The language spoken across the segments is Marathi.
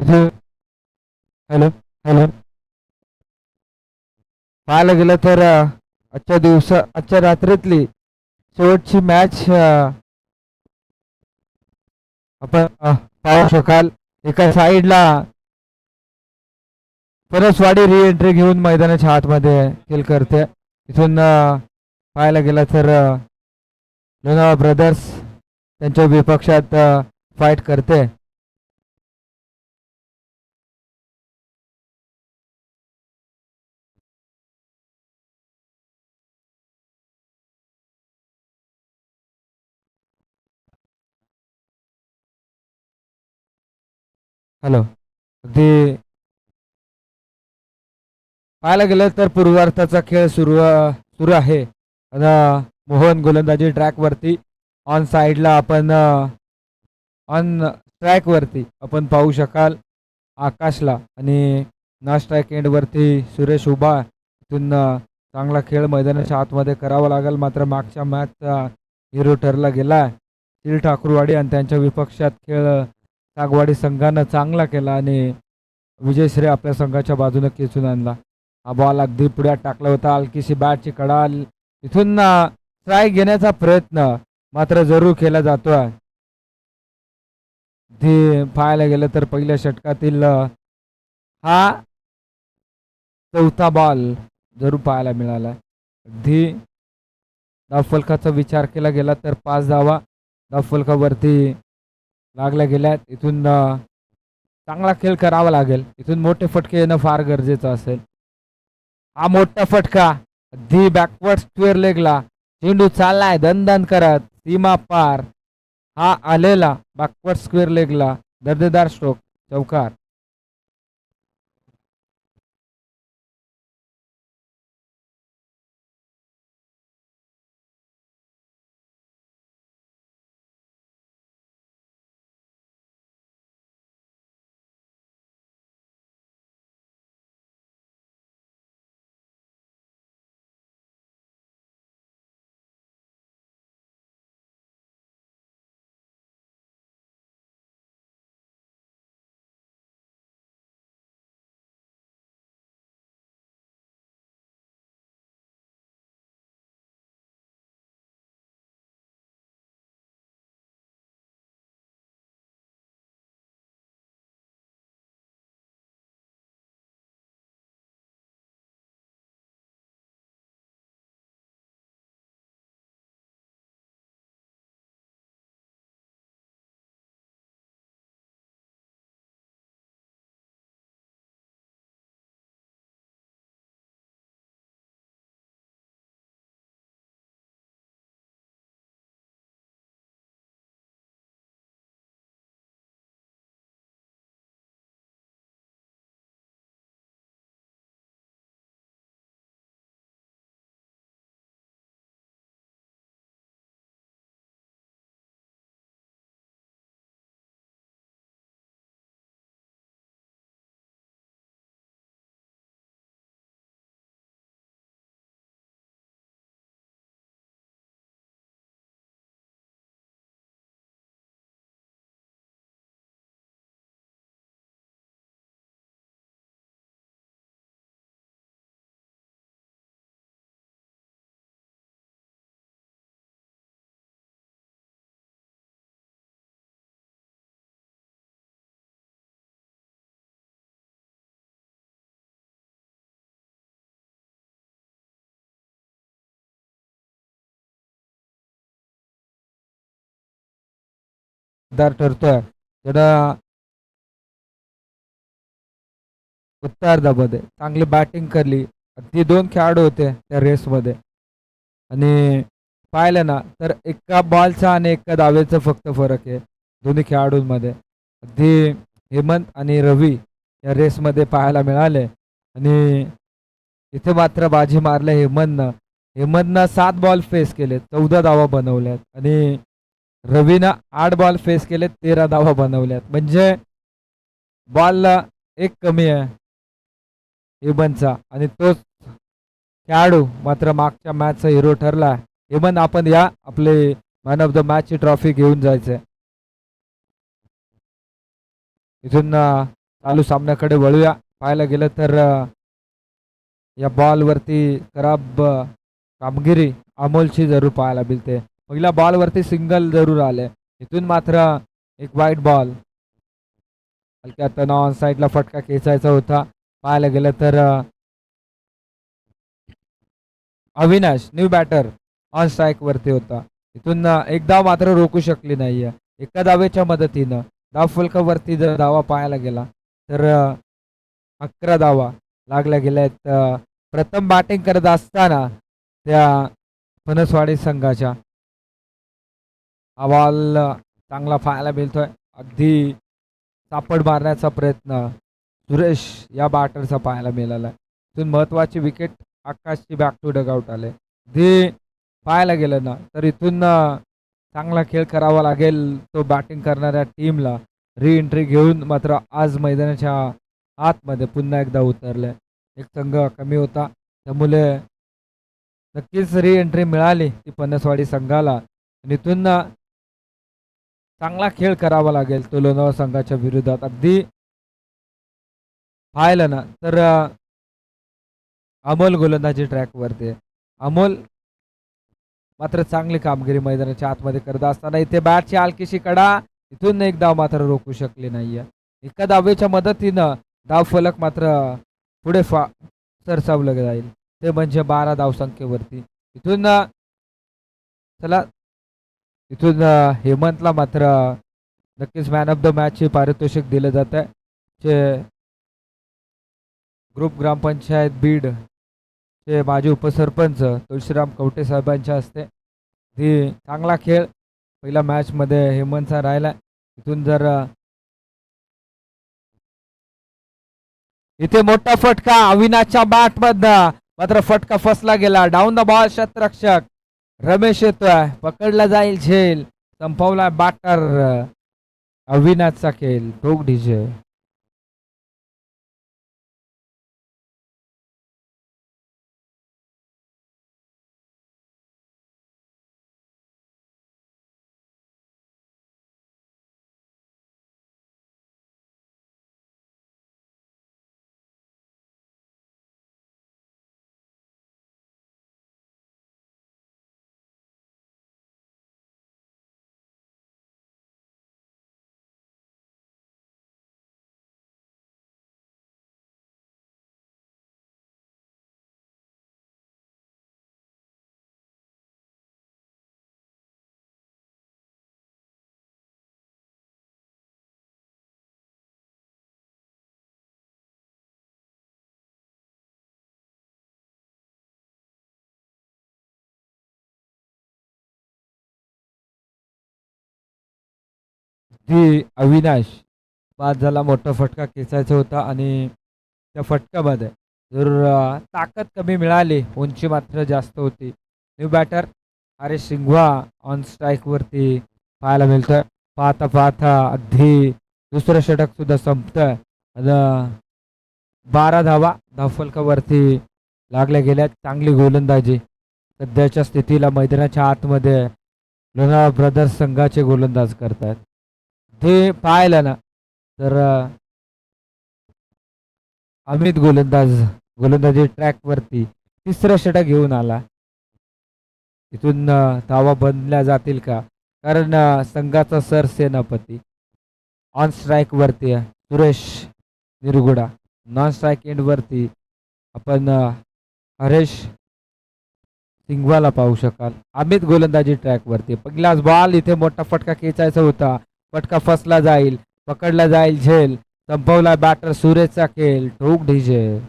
इथे हॅलो हॅलो पाहायला गेलं तर आजच्या रात्रीतली शेवटची मॅच आपण पाहू शकाल. एका साईडला परसवाडी री एंट्री घेऊन मैदानाच्या आतमध्ये खेळ करते. इथून पाहायला गेलं तर लोणावळा ब्रदर्स त्यांच्या विपक्षात फाईट करते. हॅलो अगदी पाहायला गेलं तर पूर्वार्धाचा खेळ सुरू आहे. आता मोहन गोलंदाजी ट्रॅक वरती ऑन साईडला आपण ऑन ट्रॅक वरती आपण पाहू शकाल आकाशला आणि ना स्ट्राईक एंड वरती सुरेश उभा. इथून चांगला खेळ मैदानाच्या आतमध्ये करावा लागेल. मात्र मागच्या मॅचचा हिरो ठरला गेला सील ठाकूरवाडी आणि त्यांच्या विपक्षात खेळ सागवाडी संघानं चांगला केला आणि विजयश्री आपल्या संघाच्या बाजूने खेचून आणला. हा बॉल अगदी पुढ्यात टाकला होता. हलकीशी बॅटची कडाल इथून स्ट्राईक घेण्याचा प्रयत्न मात्र जरूर केला जातोय. ते पाहायला गेलं तर पहिल्या षटकातील हा चौथा बॉल जरूर पाहायला मिळाला. अगदी धावफलकाचा विचार केला गेला तर 5 धावा धावफलकावरती लागल्या गेल्यात. इथून चांगला खेळ करावा लागेल. इथून मोठे फटके येणं फार गरजेचं असेल. हा मोठा फटका अगदी बॅकवर्ड स्क्वेअर लेगला चेंडू चाललाय दणदण करत सीमा पार. हा आलेला बॅकवर्ड स्क्वेअर लेगला दर्जेदार स्ट्रोक चौकार. दार ठरतोय त्याला उत्तरार्धामध्ये चांगली बॅटिंग करली. ती 2 खेळाडू होते त्या रेसमध्ये आणि पाहिलं ना तर एका बॉलचा आणि एका धावेचा फक्त फरक आहे दोन्ही खेळाडूंमध्ये. अगदी हेमंत आणि रवी या रेसमध्ये पाहायला मिळाले आणि इथे मात्र बाजी मारले हेमंतनं 7 बॉल फेस केले 14 धावा बनवल्यात आणि रवीनं 8 बॉल फेस केले 13 धावा बनवल्यात. म्हणजे बॉल एक कमी आहे हेमंतचा आणि तोच खेळाडू मात्र मागच्या मॅचचा हिरो ठरला. हेमंत आपण या आपले मॅन ऑफ द मॅचची ट्रॉफी घेऊन जायचंय. इथून चालू सामन्याकडे वळूया. पाहायला गेलं तर या बॉलवरती खराब कामगिरी अमोलची जरूर पाहायला मिळते. पहिल्या बॉलवरती सिंगल जरूर आले. इथून मात्र एक वाईट बॉल. हलक्या हातानं ऑन साईडला फटका खेचायचा होता. पाहायला गेलं तर Avinash new batter on strike वरती होता. इथून एक धाव मात्र रोखू शकली नाहीये. एका धावेच्या मदतीनं धाव फलकावरती जर धावा पाहायला गेला तर 11 धावा लागल्या गेल्या आहेत. प्रथम बॅटिंग करत असताना त्या फणसवाडी संघाच्या हा बॉल चांगला पाहायला मिळतोय. अगदी सापड मारण्याचा प्रयत्न सुरेश या बॅटरचा पाहायला मिळाला. इथून महत्वाची विकेट आकाशची बॅक टू डगआउट आले. ते पाहायला गेलं ना तर इथून चांगला खेळ करावा लागेल तो बॅटिंग करणाऱ्या टीमला. री एंट्री घेऊन मात्र आज मैदानाच्या आतमध्ये पुन्हा एकदा उतरले. एक संघ कमी होता त्यामुळे नक्कीच री एंट्री मिळाली ती पनसवाडी संघाला. आणि इथून चांगला खेळ करावा लागेल तो लोणावळा संघाच्या विरोधात. अगदी पाहिलं ना तर अमोल गोलंदाजी ट्रॅकवरती. अमोल मात्र चांगली कामगिरी मैदानाच्या आतमध्ये करत असताना इथे बॅटची हलकीशी कडा. इथून एक धाव मात्र रोखू शकली नाहीये. एका धावेच्या मदतीनं धाव फलक मात्र पुढे सरसावलं जाईल. ते म्हणजे 12 धावसंख्येवरती. इथून चला इथून हेमंतला मात्र नक्कीच मॅन ऑफ द मॅचचे पारितोषिक दिलं जात आहे. जे ग्रुप ग्रामपंचायत बीड चे माजी उपसरपंच तुळशीराम कवटे साहेबांच्या हस्ते. ती चांगला खेळ पहिल्या मॅच मध्ये हेमंतचा राहिला. इथून जर इथे मोठा फटका अविनाशच्या बॅट मधनं मात्र फटका फसला गेला. डाऊन द बॉल शतरक्षक रमेश येतोय. पकडला जाईल झेल. संपवला बॅटर अविनाशचा खेळ. ठोक डीजे. ती अविनाश बाद झाला. मोठा फटका खेचायचा होता आणि त्या फटक्यामध्ये जर ताकद कमी मिळाली. उंची मात्र जास्त होती. न्यू बॅटर अरे सिंघवा ऑन स्ट्राईक वरती पाहायला मिळतोय. पाहता पाहता अगदी दुसरं षटक सुद्धा संपतंय. 12 धावा धावफलकावरती लागल्या गेल्या. चांगली गोलंदाजी सध्याच्या स्थितीला मैदानाच्या आतमध्ये लोणावळा ब्रदर्स संघाचे गोलंदाज करतात. ते पाहिलं ना तर अमित गोलंदाजी ट्रॅक वरती तिसरं षटक घेऊन आला. इथून धावा बनल्या जातील का? कारण संघाचा सरसेनापती ऑन स्ट्राईक वरती आहे Suresh Nirguda. Non strike end वरती आपण हरेश सिंघवाला पाहू शकाल. अमित गोलंदाजी ट्रॅक वरती. पहिलाच बॉल. इथे मोठा फटका खेचायचा होता. फटका फसला जाईल. पकडला जाईल झेल. संपवला बॅटर सुरेशचा खेळ. ठोक डीजे.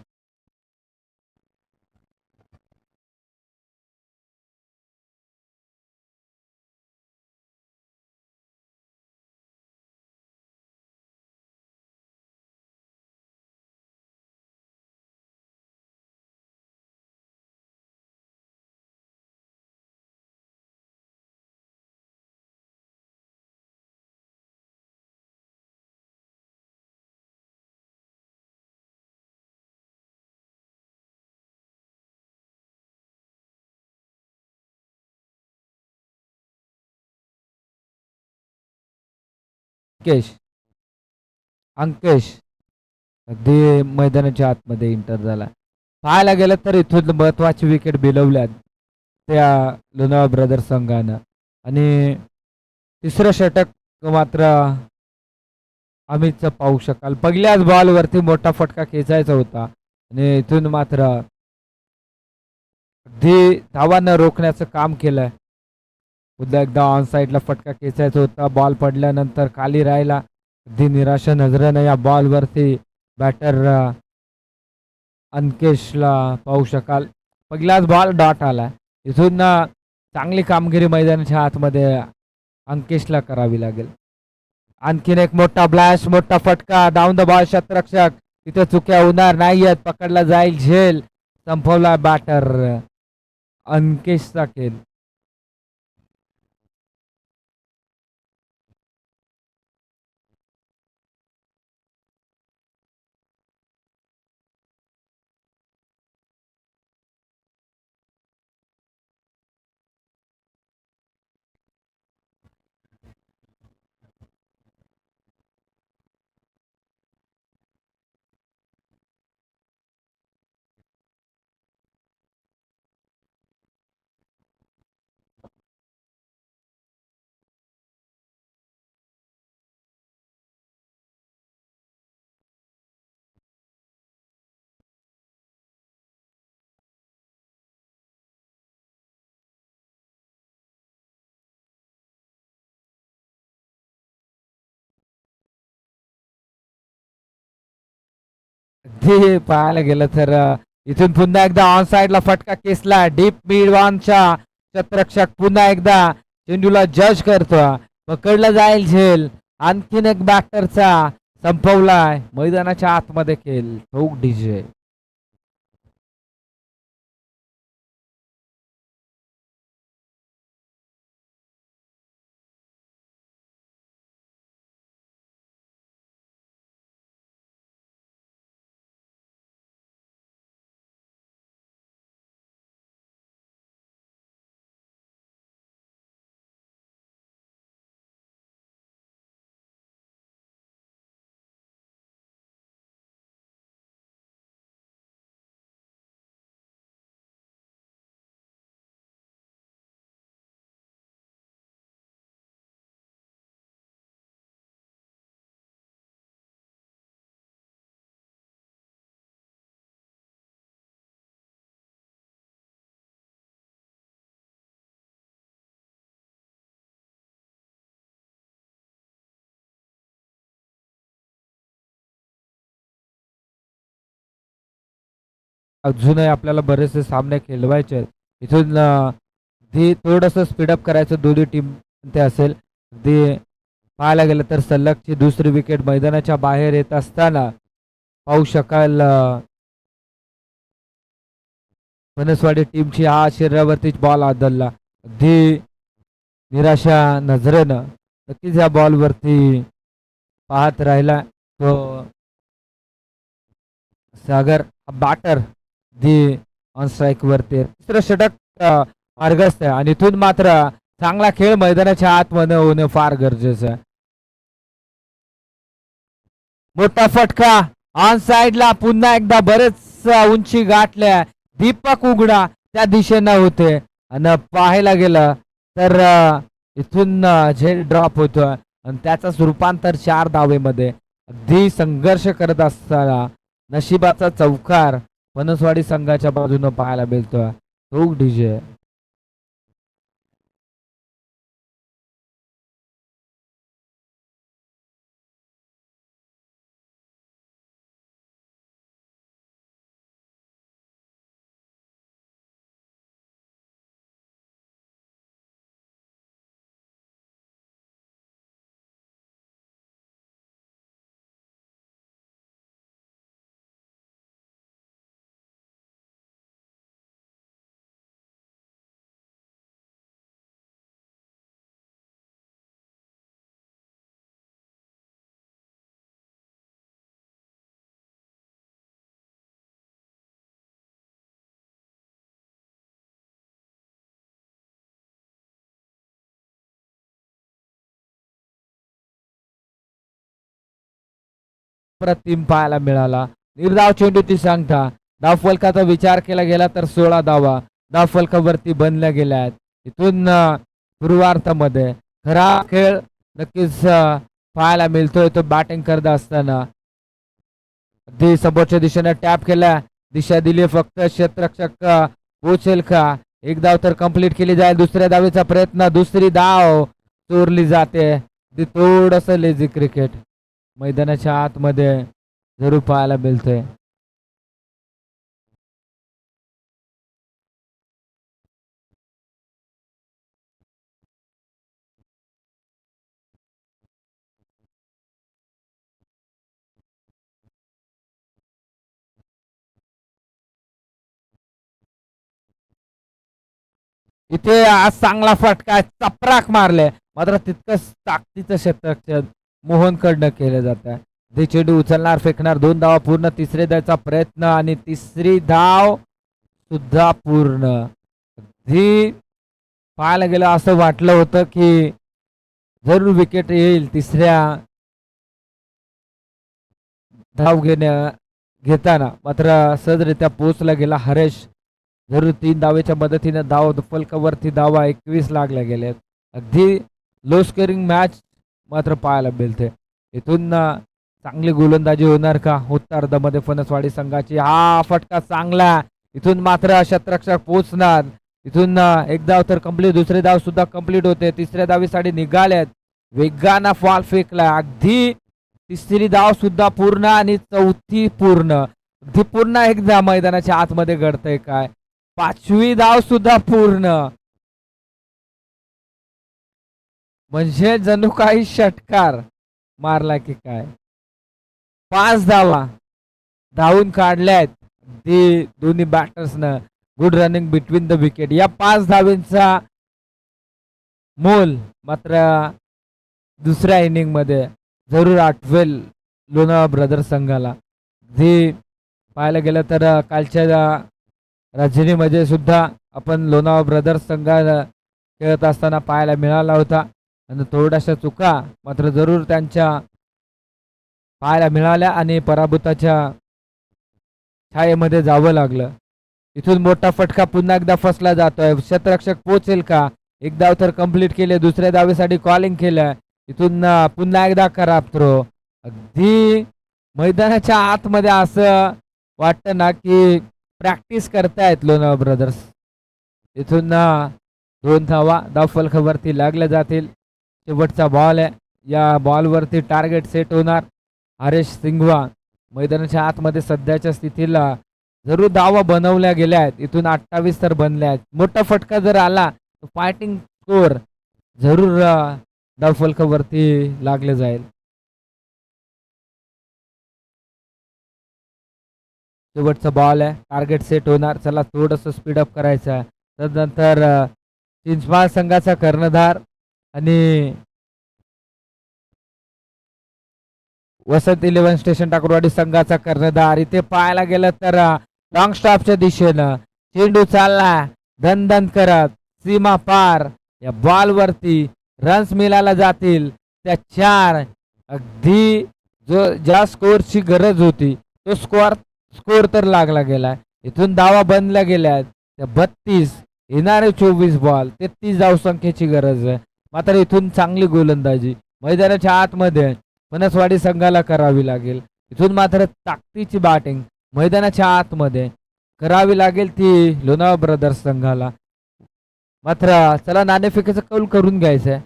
अंकेश अगदी मैदानाच्या आतमध्ये इंटर झाला. पाहायला गेलं तर इथून महत्वाची विकेट बिलवल्यात त्या लोणावळा ब्रदर्स संघानं आणि तिसरं षटक मात्र अमितचं पाहू शकाल. पहिल्याच बॉलवरती मोठा फटका खेचायचा होता आणि इथून मात्र अगदी धावांना रोखण्याचं काम केलंय. पुन्हा एकदा ऑन साईडला फटका खेचायचा होता. बॉल पडल्यानंतर खाली राहिला. अगदी निराशा नजरेनं या बॉलवरती बॅटर अंकेशला पाहू शकाल. पहिलाच बॉल डॉट आला. इथून चांगली कामगिरी मैदानाच्या आतमध्ये अंकेशला करावी लागेल. आणखीन एक मोठा ब्लॅश, मोठा फटका, डाऊन द बॉल शतरक्षक. तिथे चुक्या होणार नाहीयेत. पकडला जाईल झेल. संपवला बॅटर अंकेशचा खेळ. ते पाहायला गेलं तर इथून पुन्हा एकदा ऑन साइडला फटका केसला डीप मिड वॉनच्या शतरक्षक पुन्हा एकदा चेंडूला जज करतो. पकडला जाईल झेल. आणखीन एक बॅटरचा संपवलाय मैदानाच्या आतमध्ये खेळ. ठोक डीजे अजूनही आपल्याला बरेचसे सामने खेळवायचे आहेत. इथून ते थोडंसं स्पीडअप करायचं दोन्ही टीम ते असेल. ते पाहायला गेलं तर सलगची दुसरी विकेट मैदानाच्या बाहेर येत असताना पाहू शकाल बनसवाडी टीमची हा शरीरावरतीच बॉल आदळला. अगदी निराशा नजरेनं नक्कीच या बॉलवरती पाहत राहिला तो सागर बॅटर दी ऑन स्ट्राईक वरती. तिसरं षटक मार्गस्थ आहे आणि इथून मात्र चांगला खेळ मैदानाच्या आतमध्ये होणं फार गरजेचं आहे. मोठा फटका ऑन साइडला पुन्हा एकदा बरेच उंची गाठल्या. दीपक उघडा त्या दिशेनं होते आणि पाहायला गेलं तर इथून झेल ड्रॉप होतोय आणि त्याच रूपांतर 4 धावेमध्ये. अगदी संघर्ष करत असताना नशिबाचा चौकार बनसवाडी संघाच्या बाजूने पाहायला मिळतोय. तो डीजे अप्रतिम पाहायला मिळाला. निर्धाव चेंडूची सांगता धावफलकाचा विचार केला गेला तर 16 धावा धावफलकावरती बनल्या गेल्या आहेत. इथून पूर्वार्धामध्ये खरा खेळ नक्कीच पाहायला मिळतोय तो बॅटिंग करत असताना. अगदी समोरच्या दिशेने टॅप केला, दिशा दिली फक्त क्षेत्ररक्षक पोहोचेल का? एक धाव तर कंप्लीट केली जाईल. दुसऱ्या धावेचा प्रयत्न, दुसरी धाव चोरली जाते. ती थोडस लेझी क्रिकेट मैदानाच्या आतमध्ये जरूर पाहायला मिळतंय. इथे आज चांगला फटका चपराक मारले, मात्र तितकंच ताकदीचं क्षेत्ररक्षण मोहनकडनं केलं जात आहे. ते चेंडू उचलणार फेकणार, 2 धावा पूर्ण, तिसरे धावचा प्रयत्न आणि तिसरी धाव सुद्धा पूर्ण. अगदी पाहायला गेलं असं वाटलं होतं की जरूर विकेट येईल तिसऱ्या धाव घेताना, मात्र सहजरित्या पोहोचला गेला हरेश. जरूर 3 धावेच्या मदतीने धाव फलकावरती धावा 21 लागल्या गेल्यात. अगदी लो स्कोरिंग मॅच मात्र पाहायला मिळते. इथून चांगली गोलंदाजी होणार का उत्तरार्धामध्ये फणसवाडी संघाची? हा फटका चांगला, इथून मात्र क्षेत्ररक्षक पोहोचणार. इथून एक धाव तर कंप्लीट, दुसरे धाव सुद्धा कंप्लीट होते. तिसऱ्या धावीसाठी निघाल्यात, वेगानं फॉल फेकला, अगदी तिसरी धाव सुद्धा पूर्ण आणि चौथी पूर्ण. अगदी पुन्हा एकदा मैदानाच्या आतमध्ये घडतंय काय? 5वी धाव सुद्धा पूर्ण, म्हणजे जणू काही षटकार मारला की काय. 5 धावा धावून काढल्यात ती दोन्ही बॅटर्सनं. Good running between the wicket. या 5 धावेंचा मोल मात्र दुसऱ्या इनिंग मध्ये जरूर आठवेल लोणावळा ब्रदर्स संघाला. जे पाहायला गेलं तर कालच्या रजनीमध्ये सुद्धा आपण लोणावळा ब्रदर्स संघाला खेळत असताना पाहायला मिळाला होता आणि थोड्याशा चुका मात्र जरूर त्यांच्या पाहायला मिळाल्या आणि पराभूताच्या छायेमध्ये जावं लागलं. इथून मोठा फटका पुन्हा एकदा फसला जातोय. क्षेत्ररक्षक पोहोचेल का? एक धाव तर कंप्लीट केले, दुसऱ्या धावेसाठी कॉलिंग केलं. इथून पुन्हा एकदा खराब थ्रो. अगदी मैदानाच्या आतमध्ये असं वाटतं ना की प्रॅक्टिस करतायत लोणावळा ब्रदर्स. इथून 2 धावा धावफलकावरती लागल्या जातील. शेवटचा बॉल आहे, या बॉलवरती टार्गेट सेट होणार. हरेश सिंगवा मैदानाच्या आतमध्ये सध्याच्या स्थितीला जरूर धावा बनवल्या गेल्या आहेत. इथून 28 तर बनल्या आहेत. मोठा फटका जर आला तर फायटिंग स्कोर जरूर धावफलकावरती लागले जाईल. शेवटचा बॉल आहे, टार्गेट सेट होणार. चला थोडस स्पीडअप करायचं आहे. त्यानंतर चिंचमाळ संघाचा कर्णधार आणि वसंत 11 स्टेशन टाकरवाडी संघाचा कर्णधार. इथे पाहायला गेलं तर लॉंग स्टॉपच्या दिशेनं चेंडू चालला धन धन करत सीमा पार. या बॉल वरती रन्स मिळायला जातील त्या 4. अगदी जो ज्या स्कोअरची गरज होती तो स्कोअर तर लागला गेला. इथून धावा बनल्या गेल्या त्या 32, येणारे 24 बॉल 33 धावसंख्येची गरज आहे. मात्र इथून चांगली गोलंदाजी मैदानाच्या आतमध्ये फणसवाडी संघाला करावी लागेल. इथून मात्र ताकदीची बॅटिंग मैदानाच्या आतमध्ये करावी लागेल ती लोणावळा ब्रदर्स संघाला. मात्र चला नाणेफेकीचा कौल करून घ्यायचंय.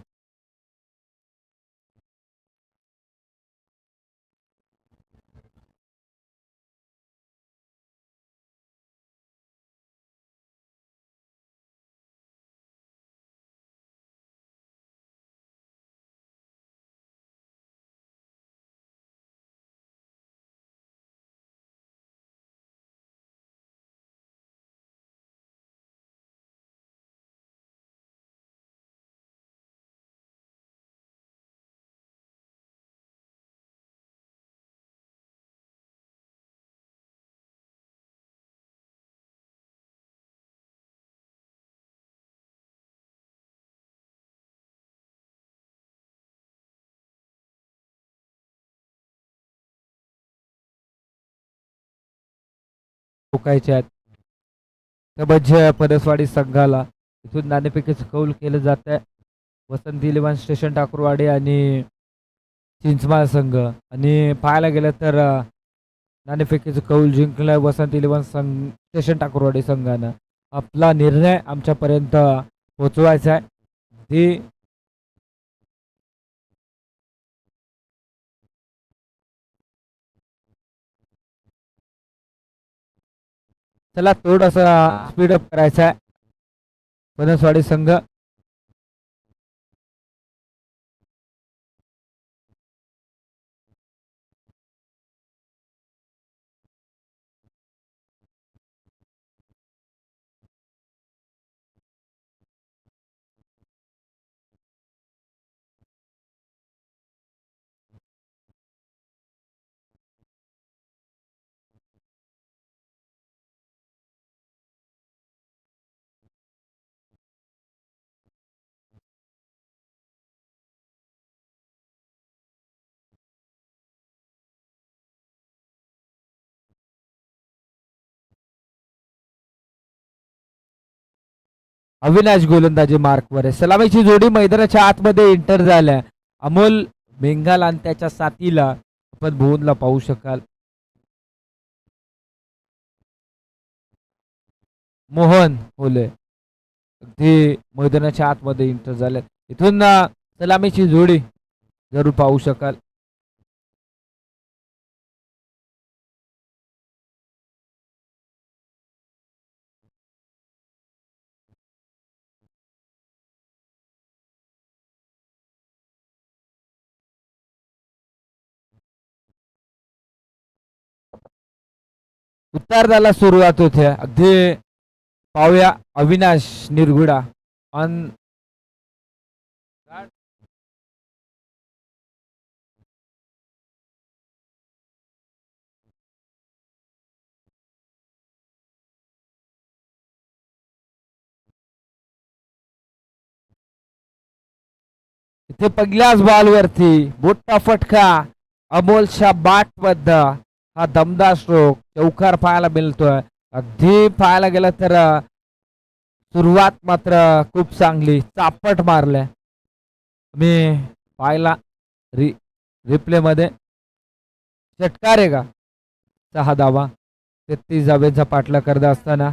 रोखायचे आहेत. त्यामध्ये परसवाडी संघाला इथून नाणेफेकीचं कौल केलं जात आहे. वसंत इलेव्हन स्टेशन ठाकूरवाडी आणि चिंचमाळ संघ. आणि पाहायला गेलं तर नाणेफेकीचं कौल जिंकलं वसंत इलेव्हन स्टेशन ठाकूरवाडी संघानं. आपला निर्णय आमच्यापर्यंत पोचवायचा आहे. ती चला थोडंसं स्पीडअप करायचं आहे बनसवाडी संघ. अविनाश गोलंदाजी मार्कवर आहे. सलामीची जोडी मैदानाच्या आतमध्ये एंटर झाल्या. अमोल बेंगाल आणि त्याच्या साथीला आपण भुवनला पाहू शकाल. मोहन होले अगदी मैदानाच्या आतमध्ये एंटर झाल्या. इथून सलामीची जोडी जरूर पाहू शकाल. उतारदाला सुरुवात होते. अगदी पाहूया अविनाश निरगुडा ऑन इथे पहिल्याच बॉलवरती मोठा फटका अमोलच्या बॅट मध्ये. हा दमदार स्ट्रोक चौकार पाहायला मिळतोय. अगदी पाहायला गेलं तर सुरुवात मात्र खूप चांगली चापट मारल्या. मी पाहिला रिप्ले मध्ये षटकार आहे का. 6 धावा 33 धाब्यांचा पाठला करत असताना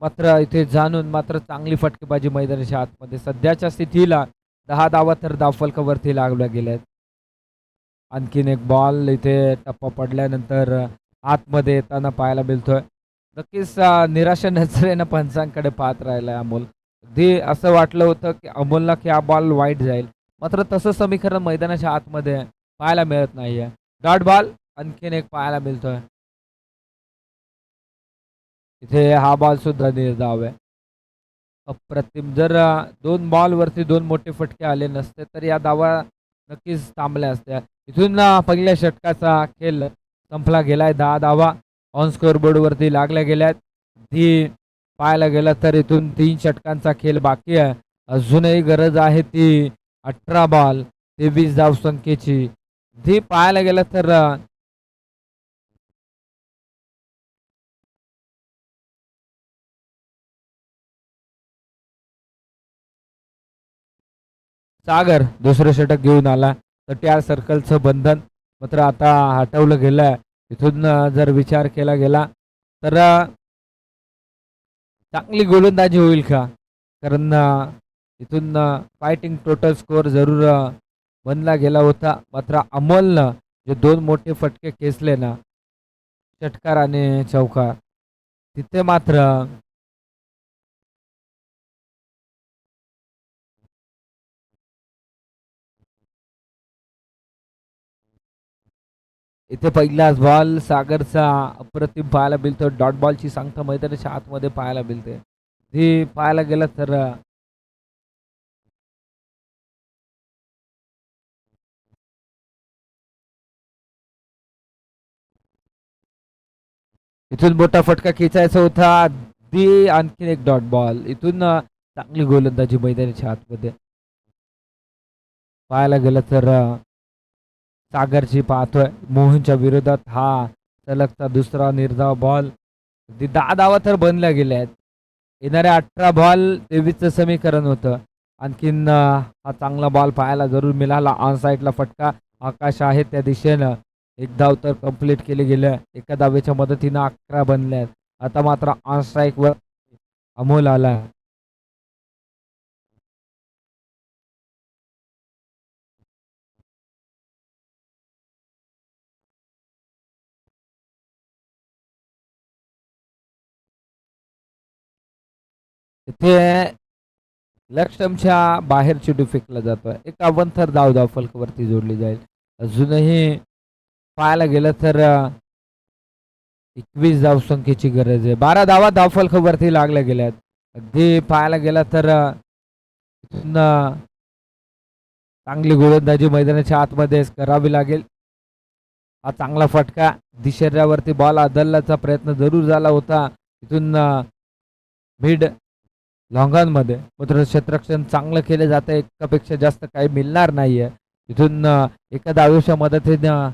मात्र इथे जाणून मात्र चांगली फटकेबाजी मैदानाच्या आतमध्ये. सध्याच्या स्थितीला 10 धावा तर धावफलकावरती लागल्या गेल्यात. आणखीन एक बॉल इथे टप्पा पडल्यानंतर आतमध्ये येताना पाहायला मिळतोय. नक्कीच निराशा नजरेनं पंचांकडे पाहत राहिलाय अमोल. अगदी असं वाटलं होतं की अमोलला की हा बॉल वाईट जाईल. मात्र तसं समीकरण मैदानाच्या आतमध्ये पाहायला मिळत नाहीये. डॉट बॉल आणखीन एक पाहायला मिळतोय. इथे हा बॉल सुद्धा निर्धाव आहे. अप्रतिम. जर 2 बॉलवरती 2 मोठे फटके आले नसते तर या धावा नक्कीच थांबल्या असत्या. इथून पहिल्या षटकाचा खेळ संपला गेलाय. 10 धावा ऑन स्कोअर बोर्डवरती लागल्या गेल्यात. ती पाहायला गेलं तर इथून 3 षटकांचा खेळ बाकी आहे. अजूनही गरज आहे ती 18 बॉल 23 धावसंख्येची. ती पाहायला गेलं तर सागर दुसरं षटक घेऊन आला. तर त्या सर्कलचं बंधन मात्र आता हटवलं गेलं. इथून जर विचार केला गेला तर चांगली गोलंदाजी होईल का? कारण इथून फायटिंग टोटल स्कोअर जरूर बनला गेला होता. मात्र अमोलनं जे दोन मोठे फटके खेचले ना, षटकार आणि चौकार, तिथे मात्र इथे पहिलाच बॉल सागरचा अप्रतिम पाहायला मिळतो. डॉट बॉलची सांगता मैदानाच्या आतमध्ये पाहायला मिळते. ती पाहायला गेलं तर इथून मोठा फटका खेचायचा होता. दी आणखीन एक डॉट बॉल. इथून चांगली गोलंदाजी मैदानाच्या आतमध्ये पाहायला गेलं तर सागरची पाहतोय. मोहनच्या विरोधात हा सलगचा दुसरा निर्धाव बॉल. 10 धावा तर बनल्या गेल्या आहेत. येणाऱ्या 18 बॉल 23चं समीकरण होतं. आणखीन हा चांगला बॉल पाहायला जरूर मिळाला. ऑन साईडला फटका आकाश आहे त्या दिशेनं. एक धाव तर कंप्लीट केली गेलं. एका धावेच्या मदतीनं 11 बनल्यात. आता मात्र ऑन स्ट्राईकवर अमोल आला. इथे लक्षमच्या बाहेर चेंडू फेकला जातोय. एक अवंतर धाव फलकावरती जोडली जाईल. अजूनही पाहायला गेलं तर 21 धावसंख्येची गरज आहे. 12 धावा धावफलकावरती लागल्या गेल्यात. अगदी पाहायला गेला तर इथून चांगली गोलंदाजी मैदानाच्या आतमध्येच करावी लागेल. हा चांगला फटका दिशेऱ्यावरती बॉल आदलण्याचा प्रयत्न जरूर झाला होता. इथून मिड लॉंगॉनमध्ये मात्र क्षेत्ररक्षण चांगलं केलं जातं. एकापेक्षा जास्त काही मिळणार नाहीये. इथून एका धावेच्या मदतीनं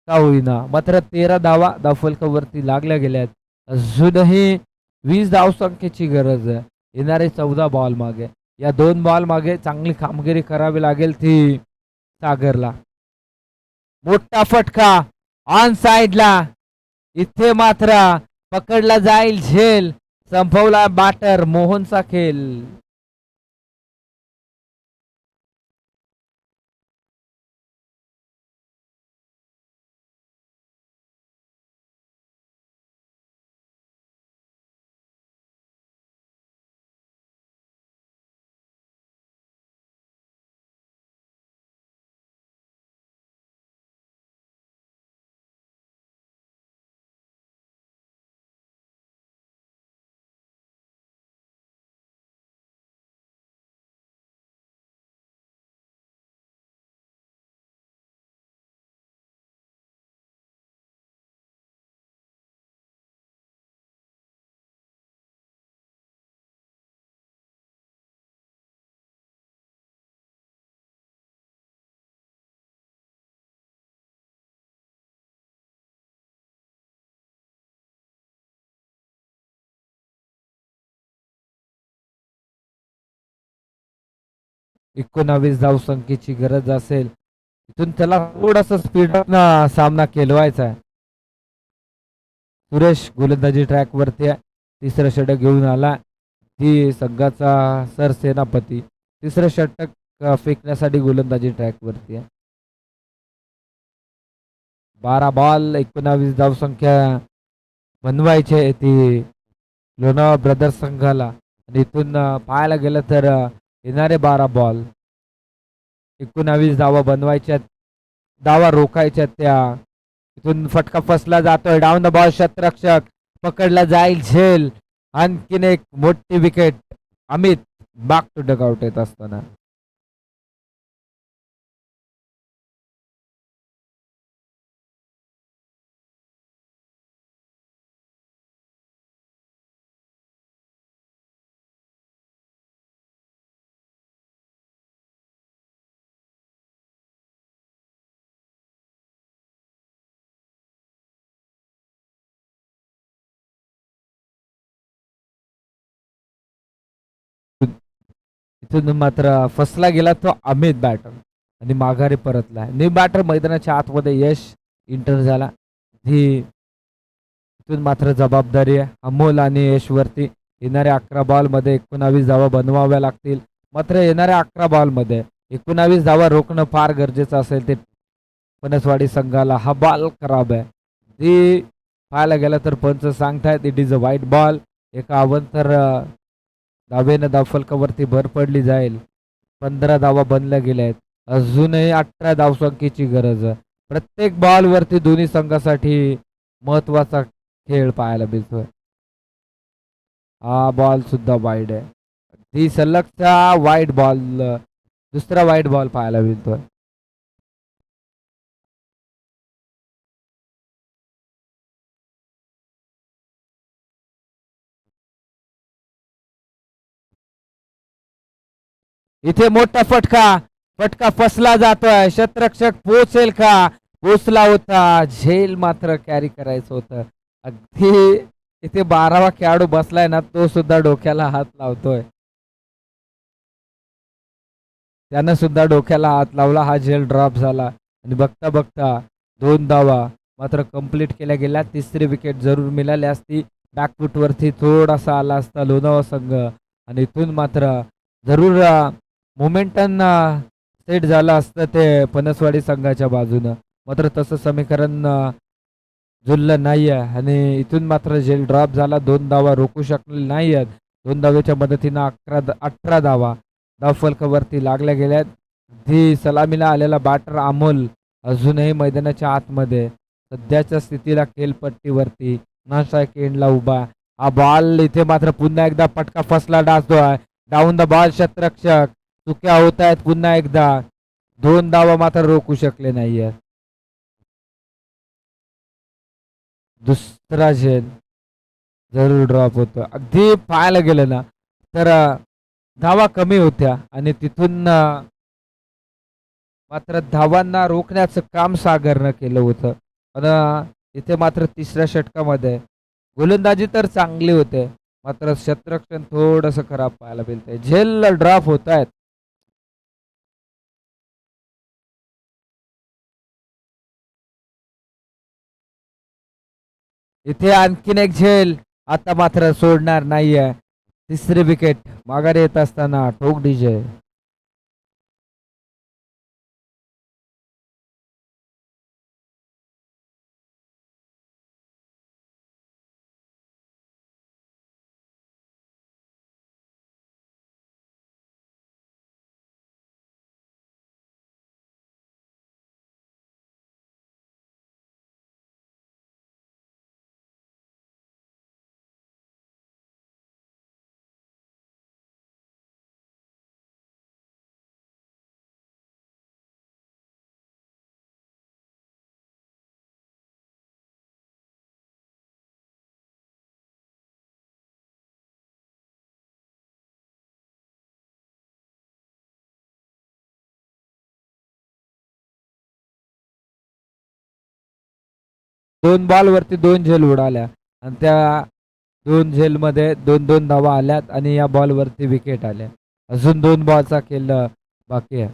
का होईना मात्र 13 धावा धावफलकावरती लागल्या गेल्यात. अजूनही 20 धावसंख्येची गरज आहे. येणारे 14 बॉल मागे, या 2 बॉल मागे चांगली कामगिरी करावी लागेल ती सागरला. मोठा फटका ऑन साइडला. इथे मात्र पकडला जाईल झेल. संपवला बॅटर मोहनचा खेळ. एकोणावीस धावसंख्येची गरज असेल. इथून त्याला थोडासा स्पीड सामना केलवायचा आहे. सुरेश गोलंदाजी ट्रॅक वरती आहे. तिसरं षटक घेऊन आला. ती संघाचा सरसेनापती तिसरं षटक फेकण्यासाठी गोलंदाजी ट्रॅक वरती आहे. 12 बॉल 19 धावसंख्या बनवायची आहे ती लोणावळा ब्रदर्स संघाला. आणि इथून पाहायला गेलं तर येणारे 12 बॉल 19 धावा बनवायच्यात. धावा रोखायच्यात त्या. इथून फटका फसला जातोय. डाऊन द बॉल शतरक्षक पकडला जाईल झेल. आणखीन एक मोठी wicket. Amit back to dugout येत असताना इथून मात्र फसला गेला तो अमित बॅटर आणि माघारी परतला. न्यू बॅटर मैदानाच्या आतमध्ये यश इंटर झाला. ही इथून मात्र जबाबदारी आहे अमोल आणि यशवरती. येणाऱ्या 11 बॉलमध्ये 19 धावा बनवाव्या लागतील. मात्र येणाऱ्या 11 बॉलमध्ये 19 धावा रोखणं फार गरजेचं असेल ते पनसवाडी संघाला. हा बॉल खराब आहे. ती पाहायला गेलं तर पंच सांगतायत इट इज अ वाईट बॉल. एका अवंतर धावेनं धावफलकावरती भर पडली जाईल. 15 धावा बनल्या गेल्या आहेत. अजूनही 18 धावसंख्येची गरज आहे. प्रत्येक बॉलवरती दोन्ही संघासाठी महत्वाचा खेळ पाहायला मिळतोय. हा बॉल सुद्धा वाईड आहे. ती सलगचा वाईट बॉल, दुसरा वाईट बॉल पाहायला मिळतोय. इथे मोठा फटका, फटका फसला जातोय. शतरक्षक पोहोचेल का? पोचला होता. झेल मात्र कॅरी करायचं होतं. अगदी इथे 12वा खेळाडू बसलाय ना, तो सुद्धा डोक्याला हात लावतोय. त्यानं सुद्धा डोक्याला हात लावला. हा झेल ड्रॉप झाला आणि बघता बघता 2 धावा मात्र कंप्लीट केल्या गेल्या. तिसरी विकेट जरूर मिळाली असती. बॅकफूटवरती थोडासा आला असता लोणावळा संघ आणि इथून मात्र जरूर मोमेंटम सेट झालं असतं ते पनसवाडी संघाच्या बाजूनं. मात्र तसं समीकरण जुळलं नाही आहे आणि इथून मात्र झेल ड्रॉप झाला. 2 धावा रोखू शकले नाही आहेत. 2 धावेच्या मदतीनं 18 धावा धावफलकावरती लागल्या गेल्यात. धी सलामीला आलेला बॅटर अमोल अजूनही मैदानाच्या आतमध्ये सध्याच्या स्थितीला खेळपट्टीवरती नाशायक एंडला उभा. हा बॉल इथे मात्र पुन्हा एकदा पटका फसला डासतोय. डाऊन द बॉल शतरक्षक. चुक्या होत आहेत पुन्हा एकदा. 2 धावा मात्र रोखू शकले नाहीये. दुसरा झेल जरूर ड्रॉप होतो. अगदी पाहायला गेलं ना तर धावा कमी होत्या आणि तिथून मात्र धावांना रोखण्याचं काम सागरनं केलं होतं. आणि इथे मात्र तिसऱ्या षटकामध्ये गोलंदाजी तर चांगली होते, मात्र क्षेत्ररक्षण थोडंसं खराब पाहायला मिळतंय. झेल ड्रॉप होत आहेत. इथे आणखीन एक झेल आता मात्र सोडणार नाहीये. तिसरी विकेट माघारी येत असताना ठोक डीजे. दोन बॉल वरती 2 झेल उडाल्या आणि त्या 2 झेलमध्ये 2-2 धावा आल्यात आणि या बॉल वरती विकेट आल्या. अजून 2 बॉलचा खेळ बाकी आहे.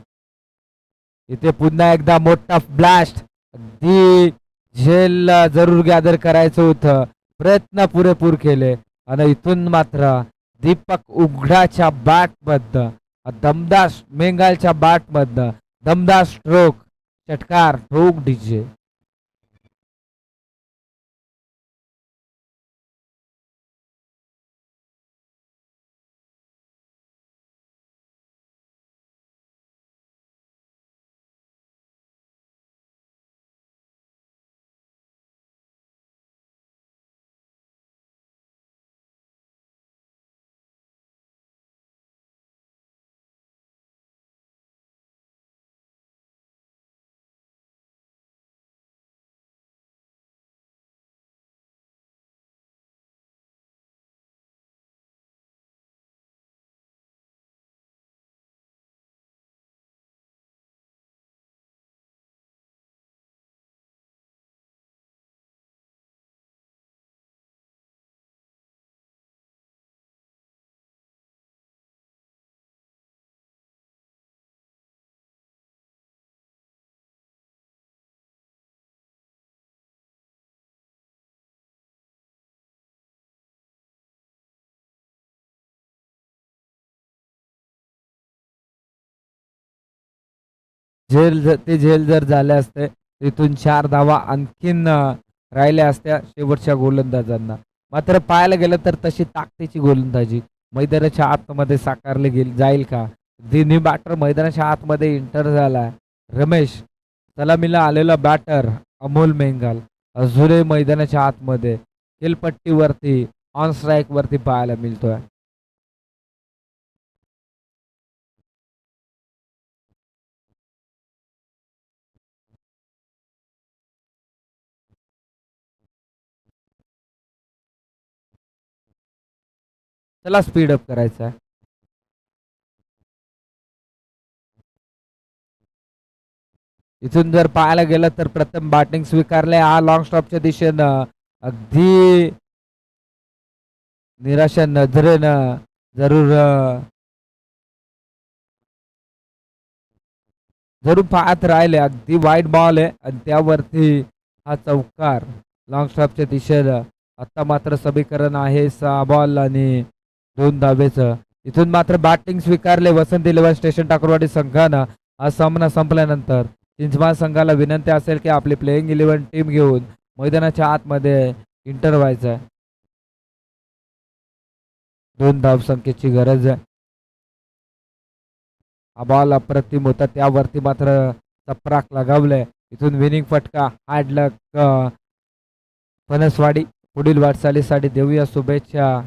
इथे पुन्हा एकदा मोठा ब्लास्ट. अगदी झेल जरूर गॅदर करायचं होतं. प्रयत्न पुरेपूर केले आणि इथून मात्र दीपक उघडाच्या बॅटमधनं दमदार मेंगालच्या बॅटमधनं दमदार स्ट्रोक षटकार ठोक डीजे. ते झेल जर झाले असते तिथून 4 धावा आणखीन राहिल्या असत्या शेवटच्या गोलंदाजांना. मात्र पाहायला गेलं तर तशी ताकदीची गोलंदाजी मैदानाच्या आतमध्ये साकारली जाईल का? दिनी बॅटर मैदानाच्या आतमध्ये एंटर झाला. रमेश सलामीला आलेला बॅटर अमोल मेंगाल अजूनही मैदानाच्या आतमध्ये खेलपट्टीवरती ऑन स्ट्राईक वरती पाहायला मिळतोय. चला स्पीड अप करायचा आहे. इथून जर पाहायला गेलं तर प्रथम बॅटिंग स्वीकारले हा लॉंग स्टॉपच्या दिशेनं अगदी निराशा नजरेनं जरूर जरूर पाहत राहिले. अगदी वाईट बॉल आहे आणि त्यावरती हा चौकार लॉंग स्टॉपच्या दिशेनं. आता मात्र समीकरण आहे 6 बॉल आणि 2 धावेचं. इथून मात्र बॅटिंग स्वीकारले वसंत इलेव्हन स्टेशन टाकरवाडी संघानं. हा सामना संपल्यानंतर चिंचमाळ संघाला विनंती असेल की आपली प्लेइंग 11 टीम घेऊन मैदानाच्या आतमध्ये इंटर व्हायचं आहे. 2 धावसंख्येची गरज आहे. हा बॉल अप्रतिम होता त्यावरती मात्र चपराक लगावलंय. इथून विनिंग फटका हार्ड लक फणसवाडी पुढील वाटचालीसाठी देऊया शुभेच्छा.